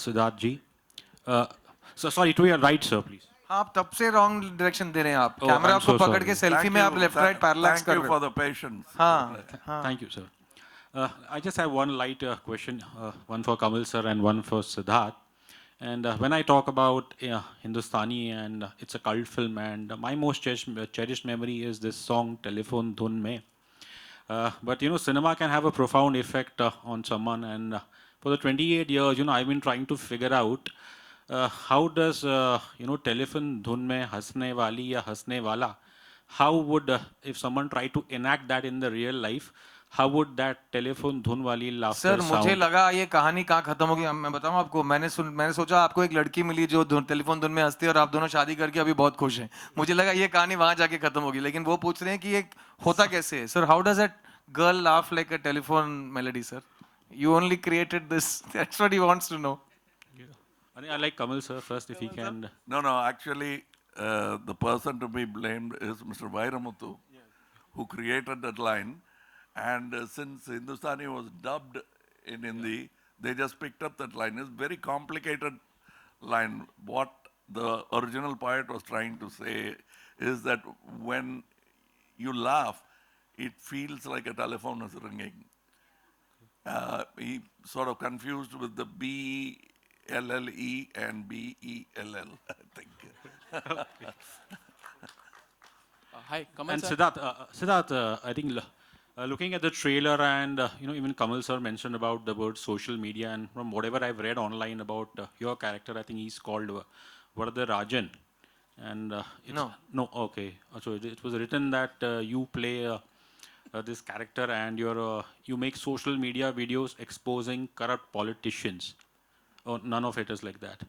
Siddharth ji. So sorry, to your right, sir, please. आप तब से रॉन्ग डायरेक्शन दे रहे हैं आप. Oh, कैमरा I'm आपको so पकड़ के sorry. सेल्फी में आप लेफ्ट राइट पैरेलैक्स कर Thank रहे you हो. for the patience. हाँ, हाँ. Thank you, sir. I just have one light question, one for Kamal sir and one for Siddharth. And when I talk about Hindustani and it's a cult film, and my most cherished memory is this song "Telephone Dhun Mein." But you know, cinema can have a profound effect on someone. And for the 28 years, you know, I've been trying to figure out how does you know, telephone dhun mein hasne wali ya hasne wala. How would if someone try to enact that in the real life, how would that telephone dhun wali laughter sir मुझे sound? लगा ये कहानी कहाँ खत्म होगी. मैं बताऊं आपको, मैंने सोचा आपको एक लड़की मिली जो टेलीफोन धुन में हंसती है और आप दोनों शादी करके अभी बहुत खुश हैं. मुझे लगा ये कहानी वहां जाके खत्म होगी, लेकिन वो पूछ रहे हैं कि ये होता कैसे है. Sir, how does that girl laugh like a telephone melody? Sir, you only created this. That's what he wants to know. I like Kamal sir first if he can. No, actually, the person to be blamed is Mr. Vairamuthu, who created that line. And since Hindustani was dubbed in Hindi, they just picked up that line. It's very complicated line. What the original poet was trying to say is that when you laugh, it feels like a telephone is ringing. He sort of confused with the B-L-L-E and B-E-L-L, I think. Hi, Kamal And sir. Siddharth, I think looking at the trailer and you know, even Kamal sir mentioned about the word social media, and from whatever I've read online about your character, I think he's called Vardha Rajan. And no, okay. So it was written that you play this character and you make social media videos exposing corrupt politicians. Oh, none of it is like that.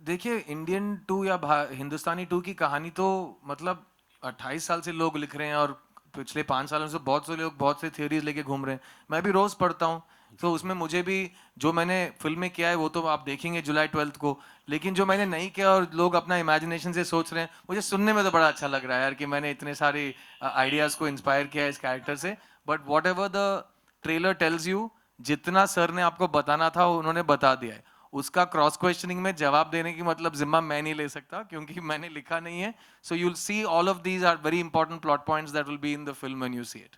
देखिए, Indian to या हिंदुस्तानी to की कहानी तो मतलब 28 साल से लोग लिख रहे हैं और पिछले 5 सालों से बहुत से लोग बहुत से थियोरीज लेके घूम रहे हैं. मैं भी रोज पढ़ता हूँ, तो उसमें मुझे भी जो मैंने फिल्म में किया है वो तो आप देखेंगे जुलाई 12 को. लेकिन जो मैंने नहीं किया और लोग अपना इमेजिनेशन से सोच रहे हैं, मुझे सुनने में तो बड़ा अच्छा लग रहा है यार कि मैंने इतने सारे आइडियाज को इंस्पायर किया है इस कैरेक्टर से. But what ever the trailer tells you, जितना सर ने आपको बताना था उन्होंने बता दिया है. उसका क्रॉस क्वेश्चनिंग में जवाब देने की मतलब जिम्मा मैं नहीं ले सकता क्योंकि मैंने लिखा नहीं है. So you will see all of these are very important plot points that will be in the film when you see it.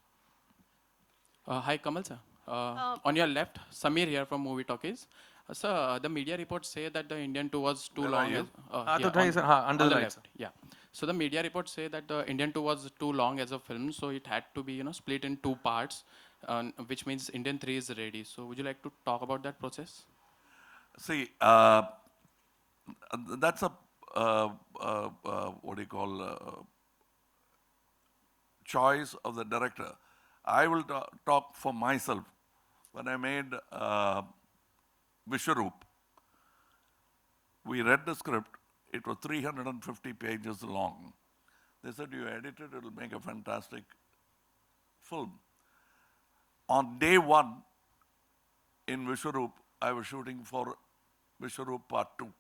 Hi, Kamal sir. On your left, Samir here from Movie Talkies. Sir, the media reports say that the Indian 2 was too Where long. are you? तो उठाइए sir. हाँ, under on the the lights. left. Yeah. So the media reports say that the Indian 2 was too long as a film, so it had to be, you know, split in two parts, which means Indian 3 is ready. So would you like to talk about that process? See, that's a, what do you call, choice of the director. I will talk for myself. When I made Vishwaroop, we read the script. It was 350 pages long. They said, you edit it, it'll make a fantastic film. On day one in Vishwaroop, I was shooting for Vishwaroop Part 2.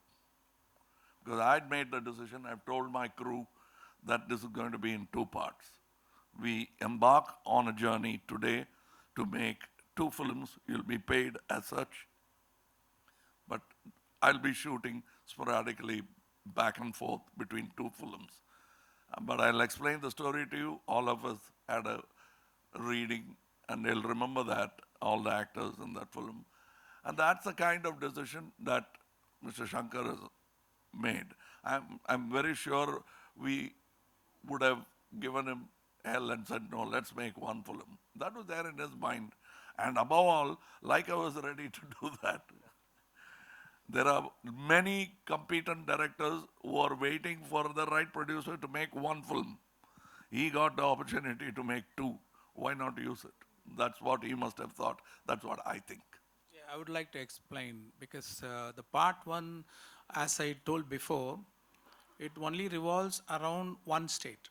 Because I'd made the decision, I've told my crew that this is going to be in two parts. We embark on a journey today to make two films. You'll be paid as such. But I'll be shooting sporadically back and forth between two films. But I'll explain the story to you. All of us had a reading, and they'll remember that, all the actors in that film. And that's the kind of decision that Mr. Shankar has made. I'm very sure we would have given him hell and said, no, let's make one film. That was there in his mind. And above all, like I was ready to do that. There are many competent directors who are waiting for the right producer to make one film. He got the opportunity to make two. Why not use it? That's what he must have thought. That's what I think. Yeah, I would like to explain because the part one, as I told before, it only revolves around one state.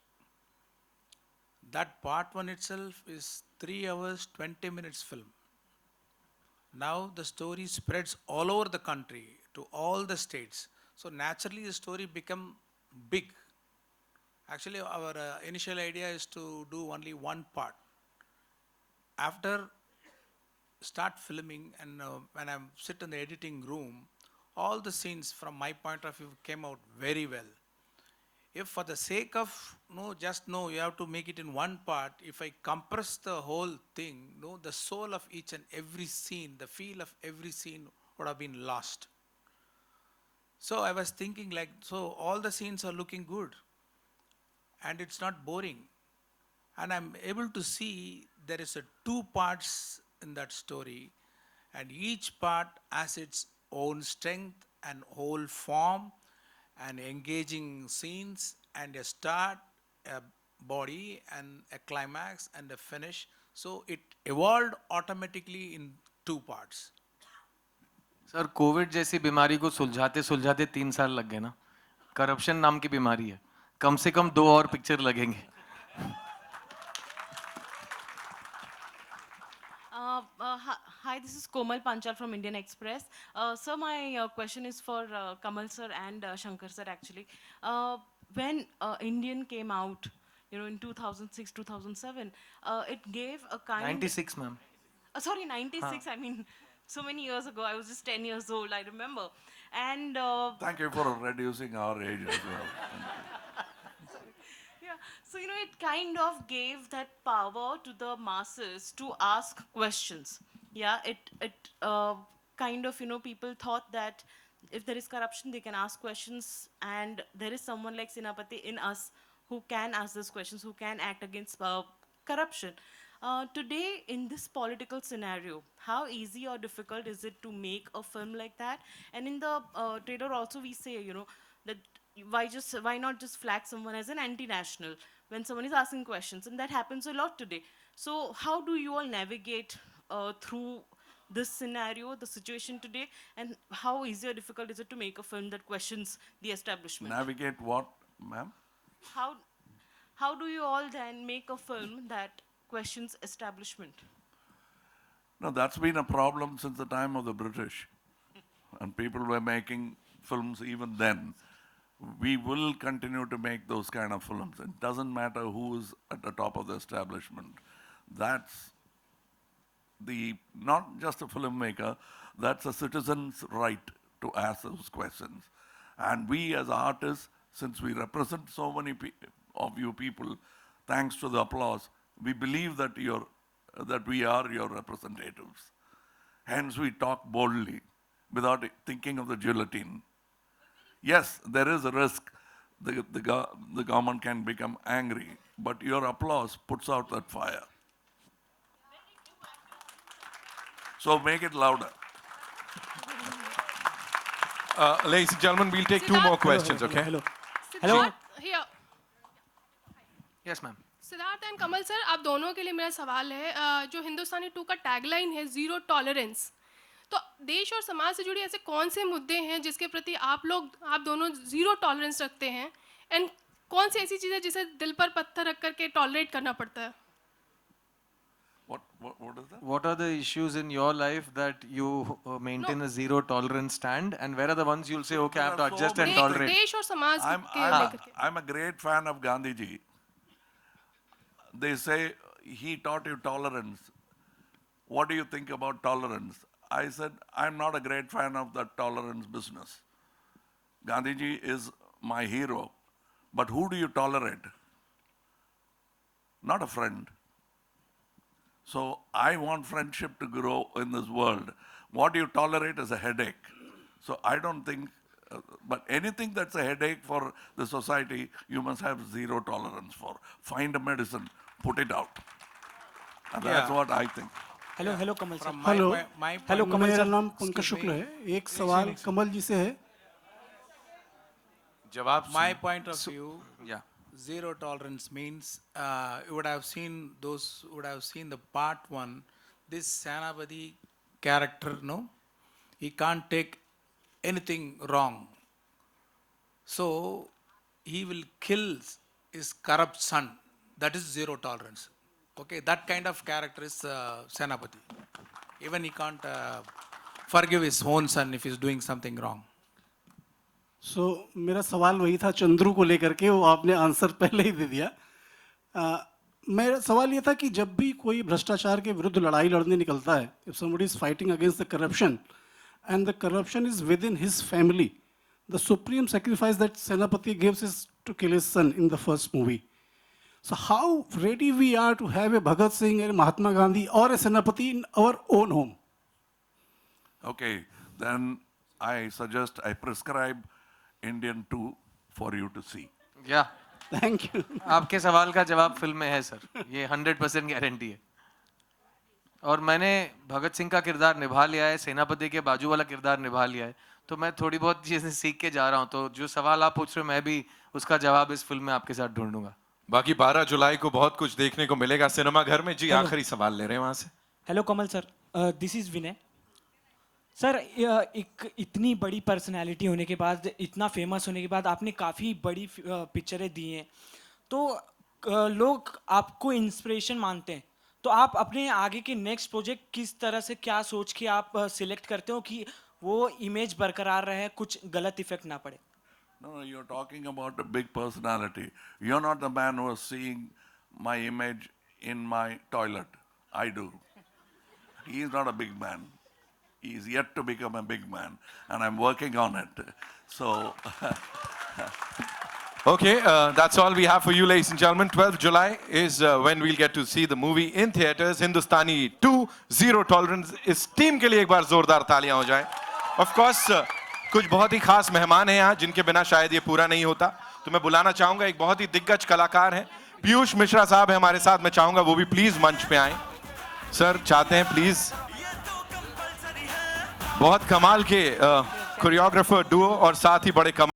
That part one itself is 3 hours, 20 minutes film. Now the story spreads all over the country to all the states. So naturally the story become big. Actually our initial idea is to do only one part. After start filming and when I sit in the editing room, all the scenes from my point of view came out very well. If for the sake of you have to make it in one part, if I compress the whole thing, the soul of each and every scene, the feel of every scene would have been lost. So I was thinking like, so all the scenes are looking good and it's not boring. And I'm able to see there is a two parts in that story, and each part has its own strength and whole form and engaging scenes and a start, a body and a climax and a finish. So it evolved automatically in two parts. Sir Covid जैसी बीमारी को सुलझाते सुलझाते 3 साल लग गए ना. Corruption नाम की बीमारी है, कम से कम 2 और पिक्चर लगेंगे. Hi, this is Kamal Panchal from Indian Express. Sir, my question is for Kamal sir and Shankar sir actually. When Indian came out, in 2006, 2007, it gave a kind... 96 ma'am. Sorry, 96, I mean, so many years ago. I was just 10 years old, I remember. And Thank you for reducing our age as well. yeah, so it kind of gave that power to the masses to ask questions. Yeah, it kind of, people thought that if there is corruption, they can ask questions, and there is someone like Sinapati in us who can ask those questions, who can act against corruption. Today, in this political scenario, how easy or difficult is it to make a film like that? And in the trailer also we say, that why not just flag someone as an anti-national when someone is asking questions, and that happens a lot today. So how do you all navigate through this scenario, the situation today, and how easy or difficult is it to make a film that questions the establishment? Navigate what, ma'am? How do you all then make a film that questions establishment? No, that's been a problem since the time of the British. And people were making films even then. We will continue to make those kind of films. It doesn't matter who is at the top of the establishment. That's not just a filmmaker, that's a citizen's right to ask those questions. And we as artists, since we represent so many of you people, thanks to the applause, we believe that we are your representatives. Hence we talk boldly without thinking of the guillotine. Yes, there is a risk the government can become angry, but your applause puts out that fire. So make it louder. Ladies and gentlemen, we'll take two more questions, okay? Hello. Siddharth, here. Yes ma'am. Siddharth and Kamal sir, आप दोनों के लिए मेरा सवाल है, जो हिंदुस्तानी 2 का tagline है जीरो टॉलरेंस, तो देश और समाज से जुड़े ऐसे कौन से मुद्दे हैं जिसके प्रति आप दोनों जीरो टॉलरेंस रखते हैं, एंड कौन सी ऐसी चीज़ है जिसे दिल पर पत्थर रख करके टॉलरेट करना पड़ता है? What is that? What are the issues in your life that you maintain a zero tolerance stand, and where are the ones you'll say, okay, I have to adjust and tolerate? देश और समाज के लेकर के. I'm a great fan of Gandhiji. They say he taught you tolerance. What do you think about tolerance? I said, I'm not a great fan of that tolerance business. Gandhiji is my hero. But who do you tolerate? Not a friend. So I want friendship to grow in this world. What you tolerate is a headache. So I don't think, but anything that's a headache for the society, you must have zero tolerance for. Find a medicine, put it out. And that's what I think. Hello Kamal sir. Hello hello मेरा नाम पंकज शुक्ल है. एक सवाल कमल जी से है. जवाब. My point of view, Yeah. zero tolerance means you would have seen the part 1. This Sanapati character, he can't take anything wrong. So he will kill his corrupt son. That is zero tolerance. Okay, that kind of character is Sanapati. Even he can't forgive his own son if he's doing something wrong. सो मेरा सवाल वही था चंद्रू को लेकर के, वो आपने answer पहले ही दे दिया. मेरा सवाल ये था कि जब भी कोई भ्रष्टाचार के विरुद्ध लड़ाई लड़ने निकलता है, if somebody is fighting against the corruption, and the corruption is within his family. The supreme sacrifice that Senapati gives is to kill his son in the first movie. So how ready we are to have a Bhagat Singh, a Mahatma Gandhi, or a Senapati in our own home? Okay, then I suggest I prescribe Indian 2 for you to see. या Thank you. आपके सवाल का जवाब film में है sir, ये 100% guarantee है। और मैंने भगत सिंह का किरदार निभा लिया है, सेनापति के बाजू वाला किरदार निभा लिया है, तो मैं थोड़ी बहुत चीजें सीख के जा रहा हूँ। तो जो सवाल आप पूछ रहे हो मैं भी उसका जवाब इस फिल्म में आपके साथ ढूंढूंगा। बाकी 12 जुलाई को बहुत कुछ देखने को मिलेगा सिनेमा घर में। जी आखिरी सवाल ले रहे हैं वहां से। Hello Kamal sir, this is Vinay sir. एक इतनी बड़ी पर्सनालिटी होने के बाद, इतना फेमस होने के बाद आपने काफ़ी बड़ी पिक्चरें दी हैं, तो लोग आपको इंस्पिरेशन मानते हैं। तो आप अपने आगे के नेक्स्ट प्रोजेक्ट किस तरह से, क्या सोच के आप सिलेक्ट करते हो कि वो इमेज बरकरार रहे, कुछ गलत इफेक्ट ना पड़े? No, you're talking about a big personality. You're not the man who is seeing my image in my toilet. I do. He is not a big man. He is yet to become a big man, and I'm working on it. So, Okay, that's all we have for you, ladies and gentlemen. 12th July is when we'll get to see the movie in theaters. Hindustani 2, Zero Tolerance. इस team के लिए एक बार जोरदार तालियां हो जाएं. Of course, कुछ बहुत ही खास मेहमान हैं यहाँ जिनके बिना शायद ये पूरा नहीं होता. तो मैं बुलाना चाहूंगा, एक बहुत ही दिग्गज कलाकार हैं, पीयूष मिश्रा साहब हैं हमारे साथ. मैं चाहूंगा वो भी प्लीज मंच पे आए. सर चाहते हैं प्लीज. बहुत कमाल के कोरियोग्राफर डुओ और साथ ही बड़े